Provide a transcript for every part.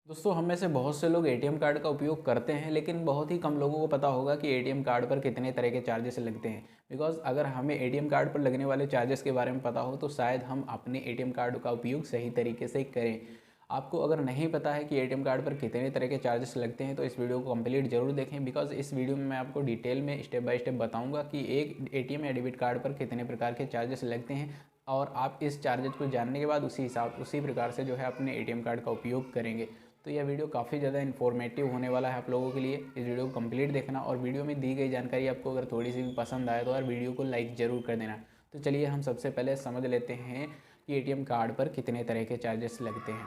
दोस्तों हम में से बहुत से लोग एटीएम कार्ड का उपयोग करते हैं, लेकिन बहुत ही कम लोगों को पता होगा कि एटीएम कार्ड पर कितने तरह के चार्जेस लगते हैं। बिकॉज़ अगर हमें एटीएम कार्ड पर लगने वाले चार्जेस के बारे में पता हो तो शायद हम अपने एटीएम कार्ड का उपयोग सही तरीके से करें। आपको अगर नहीं पता है कि एटीएम कार्ड पर कितने तरह के चार्जेस लगते हैं तो इस वीडियो को कंप्लीट ज़रूर देखें। बिकॉज़ इस वीडियो में मैं आपको डिटेल में स्टेप बाय स्टेप बताऊँगा कि एक एटीएम या डेबिट कार्ड पर कितने प्रकार के चार्जेस लगते हैं, और आप इस चार्जेस को जानने के बाद उसी प्रकार से जो है अपने एटीएम कार्ड का उपयोग करेंगे। तो यह वीडियो काफ़ी ज़्यादा इन्फॉर्मेटिव होने वाला है आप लोगों के लिए। इस वीडियो को कंप्लीट देखना, और वीडियो में दी गई जानकारी आपको अगर थोड़ी सी भी पसंद आए तो यार वीडियो को लाइक ज़रूर कर देना। तो चलिए हम सबसे पहले समझ लेते हैं कि एटीएम कार्ड पर कितने तरह के चार्जेस लगते हैं।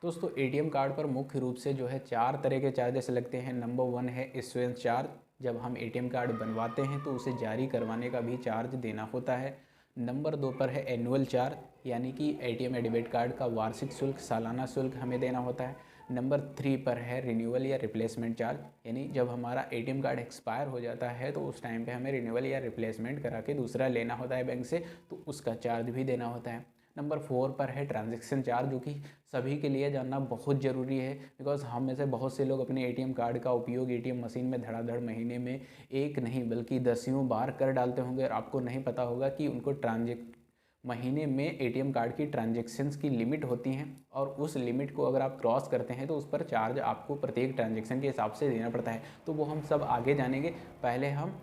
दोस्तों एटीएम कार्ड पर मुख्य रूप से जो है 4 तरह के चार्जेस लगते हैं। नंबर 1 है इश्यूएंस चार्ज। जब हम एटीएम कार्ड बनवाते हैं तो उसे जारी करवाने का भी चार्ज देना होता है। नंबर 2 पर है एनुअल चार्ज, यानी कि एटीएम या डेबिट कार्ड का वार्षिक शुल्क, सालाना शुल्क हमें देना होता है। नंबर 3 पर है रिन्यूअल या रिप्लेसमेंट चार्ज, यानी जब हमारा एटीएम कार्ड एक्सपायर हो जाता है तो उस टाइम पे हमें रिन्यूअल या रिप्लेसमेंट करा के दूसरा लेना होता है बैंक से, तो उसका चार्ज भी देना होता है। नंबर 4 पर है ट्रांजैक्शन चार्ज, जो कि सभी के लिए जानना बहुत ज़रूरी है। बिकॉज़ हम में से बहुत से लोग अपने एटीएम कार्ड का उपयोग एटीएम मशीन में धड़ाधड़ महीने में एक नहीं बल्कि दसियों बार कर डालते होंगे, और आपको नहीं पता होगा कि उनको महीने में एटीएम कार्ड की ट्रांजैक्शंस की लिमिट होती हैं, और उस लिमिट को अगर आप क्रॉस करते हैं तो उस पर चार्ज आपको प्रत्येक ट्रांजैक्शन के हिसाब से देना पड़ता है। तो वो हम सब आगे जानेंगे। पहले हम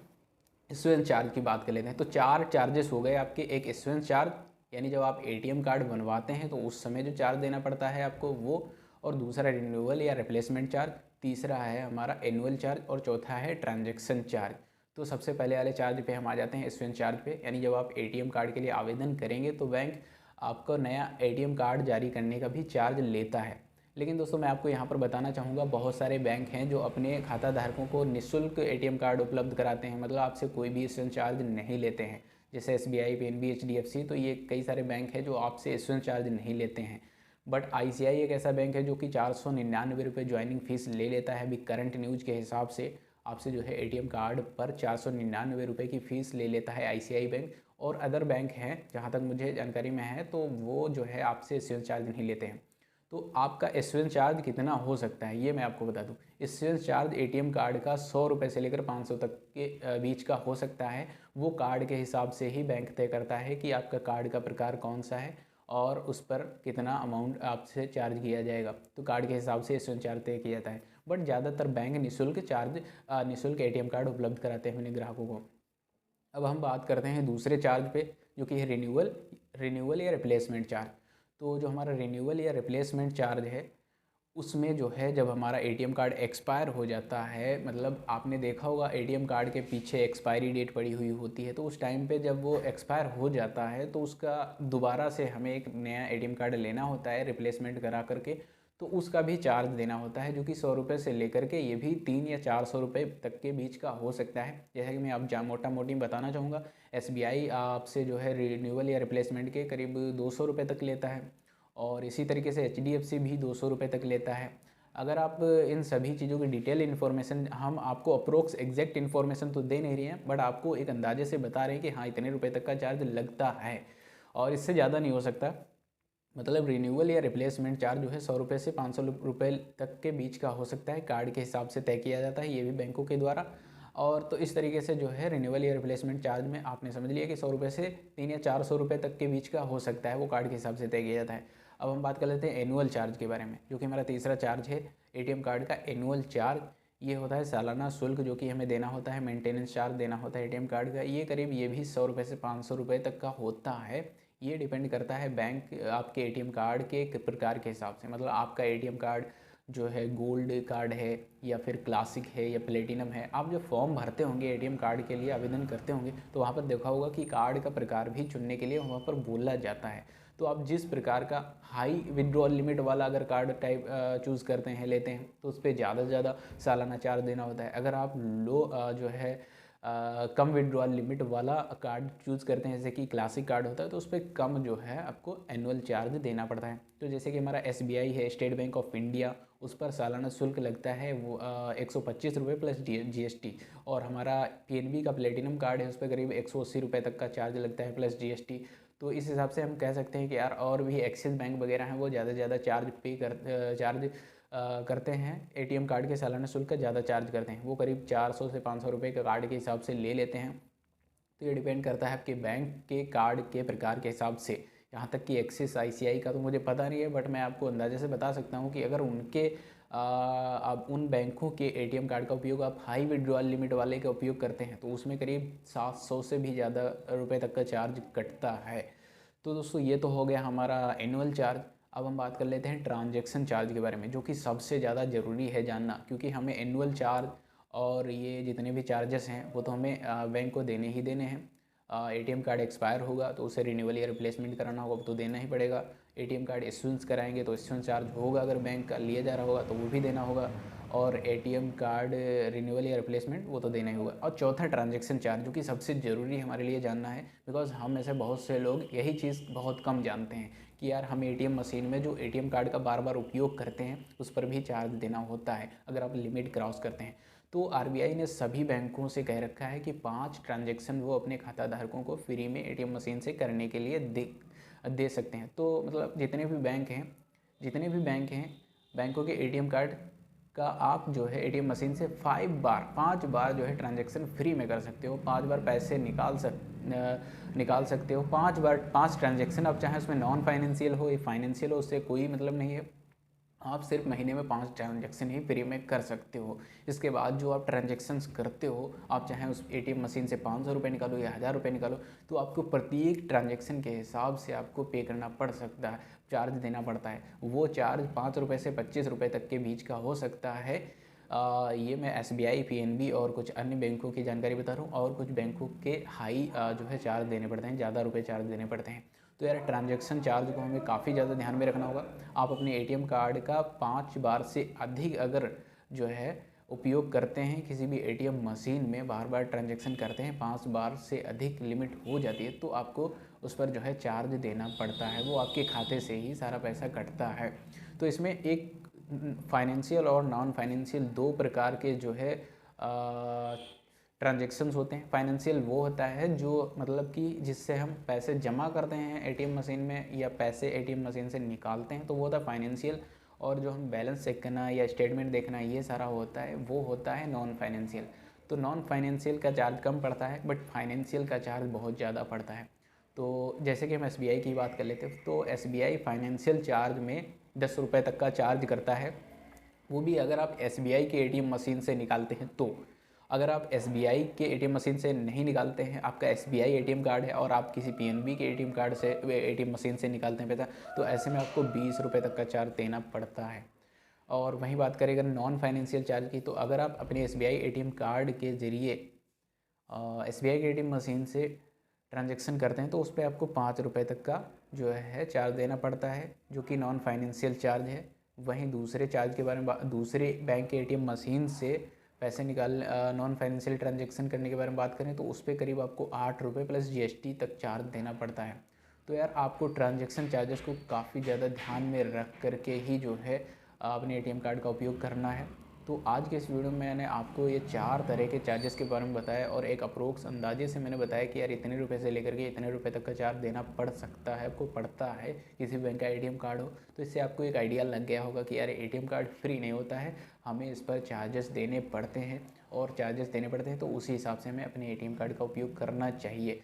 इश्यूएंस चार्ज की बात कर लेते हैं। तो 4 चार्जेस हो गए आपके। एक इश्यूएंस चार्ज, यानी जब आप एटीएम कार्ड बनवाते हैं तो उस समय जो चार्ज देना पड़ता है आपको वो, और दूसरा रिन्यूअल या रिप्लेसमेंट चार्ज, तीसरा है हमारा एनुअल चार्ज, और चौथा है ट्रांजैक्शन चार्ज। तो सबसे पहले वाले चार्ज पे हम आ जाते हैं, इश्यूएंस चार्ज पे। यानी जब आप एटीएम कार्ड के लिए आवेदन करेंगे तो बैंक आपको नया एटीएम कार्ड जारी करने का भी चार्ज लेता है। लेकिन दोस्तों मैं आपको यहाँ पर बताना चाहूँगा, बहुत सारे बैंक हैं जो अपने खाता धारकों को निःशुल्क एटीएम कार्ड उपलब्ध कराते हैं, मतलब आपसे कोई भी इश्यूएंस चार्ज नहीं लेते हैं। जैसे एसबीआई, पीएनबी, एचडीएफसी, तो ये कई सारे बैंक हैं जो आपसे इश्यूएंस चार्ज नहीं लेते हैं। बट आईसीआई एक ऐसा बैंक है जो कि 499 रुपये ज्वाइनिंग फ़ीस ले लेता है। अभी करंट न्यूज़ के हिसाब से आपसे जो है एटीएम कार्ड पर 499 रुपये की फ़ीस ले लेता है आईसीआई बैंक। और अदर बैंक हैं, जहाँ तक मुझे जानकारी में है, तो वो जो है आपसे इश्यूएंस चार्ज नहीं लेते हैं। तो आपका इश्यूएंस चार्ज कितना हो सकता है ये मैं आपको बता दूं। इश्यूएंस चार्ज एटीएम कार्ड का 100 रुपये से लेकर 500 तक के बीच का हो सकता है। वो कार्ड के हिसाब से ही बैंक तय करता है कि आपका कार्ड का प्रकार कौन सा है और उस पर कितना अमाउंट आपसे चार्ज किया जाएगा। तो कार्ड के हिसाब से इश्यूएंस चार्ज तय किया जाता है। बट ज़्यादातर बैंक निःशुल्क एटीएम कार्ड उपलब्ध कराते हैं अपने ग्राहकों को। अब हम बात करते हैं दूसरे चार्ज पे, जो कि है रिन्यूअल या रिप्लेसमेंट चार्ज। तो जो हमारा रिन्यूअल या रिप्लेसमेंट चार्ज है, उसमें जो है जब हमारा एटीएम कार्ड एक्सपायर हो जाता है, मतलब आपने देखा होगा एटीएम कार्ड के पीछे एक्सपायरी डेट पड़ी हुई होती है, तो उस टाइम पे जब वो एक्सपायर हो जाता है तो उसका दोबारा से हमें एक नया एटीएम कार्ड लेना होता है रिप्लेसमेंट करा करके। तो उसका भी चार्ज देना होता है, जो कि 100 रुपये से लेकर के ये भी 300 या 400 रुपये तक के बीच का हो सकता है। जैसा कि मैं आप मोटा मोटी बताना चाहूँगा, एसबीआई आपसे जो है रिन्यूअल या रिप्लेसमेंट के करीब 200 रुपये तक लेता है, और इसी तरीके से एचडीएफसी भी 200 रुपये तक लेता है। अगर आप इन सभी चीज़ों की डिटेल इन्फॉर्मेशन, हम आपको अप्रोक्स एग्जैक्ट इन्फॉर्मेशन तो दे नहीं रहे हैं, बट आपको एक अंदाजे से बता रहे हैं कि हाँ इतने रुपये तक का चार्ज लगता है, और इससे ज़्यादा नहीं हो सकता। मतलब रिन्यूअल या रिप्लेसमेंट चार्ज जो है 100 रुपये से 500 रुपये तक के बीच का हो सकता है। कार्ड के हिसाब से तय किया जाता है, ये भी बैंकों के द्वारा। और तो इस तरीके से जो है रिन्यूअल या रिप्लेसमेंट चार्ज में आपने समझ लिया कि 100 रुपये से 300 या 400 रुपये तक के बीच का हो सकता है, वो कार्ड के हिसाब से तय किया जाता है। अब हम बात कर लेते हैं एनुअल चार्ज के बारे में, जो कि हमारा तीसरा चार्ज है एटीएम कार्ड का एनुअल चार्ज। ये होता है सालाना शुल्क जो कि हमें देना होता है, मेंटेनेंस चार्ज देना होता है एटीएम कार्ड का। ये भी 100 रुपये से 500 रुपये तक का होता है। ये डिपेंड करता है बैंक आपके एटीएम कार्ड के प्रकार के हिसाब से। मतलब आपका एटीएम कार्ड जो है गोल्ड कार्ड है या फिर क्लासिक है या प्लेटिनम है, आप जो फॉर्म भरते होंगे एटीएम कार्ड के लिए आवेदन करते होंगे तो वहाँ पर देखा होगा कि कार्ड का प्रकार भी चुनने के लिए वहाँ पर बोला जाता है। तो आप जिस प्रकार का हाई विड्रॉल लिमिट वाला अगर कार्ड टाइप चूज़ करते हैं, लेते हैं, तो उस पर ज़्यादा से ज़्यादा सालाना चार्ज देना होता है। अगर आप लो जो है कम विड्रॉल लिमिट वाला कार्ड चूज़ करते हैं, जैसे कि क्लासिक कार्ड होता है, तो उस पर कम जो है आपको एनुअल चार्ज देना पड़ता है। तो जैसे कि हमारा एसबीआई है, स्टेट बैंक ऑफ इंडिया, उस पर सालाना शुल्क लगता है वो 125 रुपये प्लस जीएसटी। और हमारा पीएनबी का प्लेटिनम कार्ड है, उस पर करीब 180 रुपये तक का चार्ज लगता है प्लस जीएसटी। तो इस हिसाब से हम कह सकते हैं कि यार और भी एक्सिस बैंक वगैरह हैं वो ज़्यादा से ज़्यादा चार्ज करते हैं एटीएम कार्ड के सालाना शुल्क का ज़्यादा चार्ज करते हैं। वो करीब 400 से 500 रुपये का कार्ड के हिसाब से ले लेते हैं। तो ये डिपेंड करता है आपके बैंक के कार्ड के प्रकार के हिसाब से। यहाँ तक कि एक्सिस आईसीआई का तो मुझे पता नहीं है, बट मैं आपको अंदाजे से बता सकता हूँ कि अगर उनके आप उन बैंकों के एटीएम कार्ड का उपयोग आप हाई विड्रॉल लिमिट वाले का उपयोग करते हैं तो उसमें करीब 700 से भी ज़्यादा रुपये तक का चार्ज कटता है। तो दोस्तों ये तो हो गया हमारा एनुअल चार्ज। अब हम बात कर लेते हैं ट्रांजैक्शन चार्ज के बारे में, जो कि सबसे ज़्यादा ज़रूरी है जानना, क्योंकि हमें एनुअल चार्ज और ये जितने भी चार्जेस हैं वो तो हमें बैंक को देने ही देने हैं। एटीएम कार्ड एक्सपायर होगा तो उसे रिन्यूअल या रिप्लेसमेंट कराना होगा तो देना ही पड़ेगा। एटीएम कार्ड इशुएंस कराएंगे तो इशुएंस चार्ज होगा, अगर बैंक का लिया जा रहा होगा तो वो भी देना होगा। और एटीएम कार्ड रिन्यूअल या रिप्लेसमेंट वो तो देना ही होगा। और चौथा ट्रांजैक्शन चार्ज, जो कि सबसे ज़रूरी हमारे लिए जानना है, बिकॉज हम में से बहुत से लोग यही चीज़ बहुत कम जानते हैं कि यार हम एटीएम मशीन में जो एटीएम कार्ड का बार बार उपयोग करते हैं उस पर भी चार्ज देना होता है अगर आप लिमिट क्रॉस करते हैं। तो आरबीआई ने सभी बैंकों से कह रखा है कि 5 ट्रांजैक्शन वो अपने खाता धारकों को फ्री में एटीएम मशीन से करने के लिए दे सकते हैं। तो मतलब जितने भी बैंक हैं बैंकों के एटीएम कार्ड का आप जो है एटीएम मशीन से 5 बार जो है ट्रांजैक्शन फ्री में कर सकते हो। 5 बार पैसे निकाल सकते हो। 5 ट्रांजैक्शन आप चाहे उसमें नॉन फाइनेंशियल हो या फाइनेंशियल हो, उससे कोई मतलब नहीं है। आप सिर्फ महीने में 5 ट्रांजैक्शन ही फ्री में कर सकते हो। इसके बाद जो आप ट्रांजैक्शंस करते हो, आप चाहे उस एटीएम मशीन से 500 रुपये निकालो या 1000 रुपये निकालो, तो आपको प्रत्येक ट्रांजैक्शन के हिसाब से आपको पे करना पड़ सकता है, चार्ज देना पड़ता है। वो चार्ज 5 रुपये से 25 रुपये तक के बीच का हो सकता है। ये मैं एसबीआई, पीएनबी और कुछ अन्य बैंकों की जानकारी बता रहा हूँ। और कुछ बैंकों के हाई जो है चार्ज देने पड़ते हैं, ज़्यादा रुपये चार्ज देने पड़ते हैं। तो यार ट्रांजैक्शन चार्ज को हमें काफ़ी ज़्यादा ध्यान में रखना होगा। आप अपने एटीएम कार्ड का 5 बार से अधिक अगर जो है उपयोग करते हैं किसी भी एटीएम मशीन में, बार बार ट्रांजैक्शन करते हैं, 5 बार से अधिक लिमिट हो जाती है तो आपको उस पर जो है चार्ज देना पड़ता है। वो आपके खाते से ही सारा पैसा कटता है। तो इसमें एक फाइनेंशियल और नॉन फाइनेंशियल 2 प्रकार के जो है ट्रांजैक्शंस होते हैं। फाइनेंशियल वो होता है जो मतलब कि जिससे हम पैसे जमा करते हैं एटीएम मशीन में या पैसे एटीएम मशीन से निकालते हैं, तो वो होता है फाइनेंशियल। और जो हम बैलेंस चेक करना या स्टेटमेंट देखना ये सारा होता है वो होता है नॉन फाइनेंशियल। तो नॉन फाइनेंशियल का चार्ज कम पड़ता है बट फाइनेंशियल का चार्ज बहुत ज़्यादा पड़ता है। तो जैसे कि हम एसबीआई की बात कर लेते हैं तो एसबीआई फाइनेंशियल चार्ज में 10 रुपये तक का चार्ज करता है। वो भी अगर आप एसबीआई के एटीएम मशीन से निकालते हैं तो। अगर आप एसबीआई के एटीएम मशीन से नहीं निकालते हैं, आपका एसबीआई एटीएम कार्ड है और आप किसी पीएनबी के एटीएम कार्ड से एटीएम मशीन से निकालते हैं पैसा, तो ऐसे में आपको 20 रुपये तक का चार्ज देना पड़ता है। और वहीं बात करें अगर नॉन फाइनेंशियल चार्ज की, तो अगर आप अपने एसबीआई एटीएम कार्ड के ज़रिए एसबीआई के एटीएम मशीन से ट्रांजैक्शन करते हैं तो उस पर आपको 5 रुपये तक का जो है चार्ज देना पड़ता है, जो कि नॉन फाइनेंशियल चार्ज है। वहीं दूसरे चार्ज के बारे में दूसरे बैंक के एटीएम मशीन से पैसे नॉन फाइनेंशियल ट्रांजैक्शन करने के बारे में बात करें तो उस पर करीब आपको 8 रुपये प्लस जीएसटी तक चार्ज देना पड़ता है। तो यार आपको ट्रांजैक्शन चार्जेस को काफ़ी ज़्यादा ध्यान में रख करके ही जो है अपने एटीएम कार्ड का उपयोग करना है। तो आज के इस वीडियो में मैंने आपको ये 4 तरह के चार्जेस के बारे में बताया और एक अप्रोक्स अंदाजे से मैंने बताया कि यार इतने रुपए से लेकर के इतने रुपए तक का चार्ज देना पड़ सकता है, आपको पड़ता है किसी बैंक का एटीएम कार्ड हो। तो इससे आपको एक आइडिया लग गया होगा कि यार एटीएम कार्ड फ्री नहीं होता है, हमें इस पर चार्जेस देने पड़ते हैं और चार्जेस देने पड़ते हैं तो उसी हिसाब से हमें अपने एटीएम कार्ड का उपयोग करना चाहिए।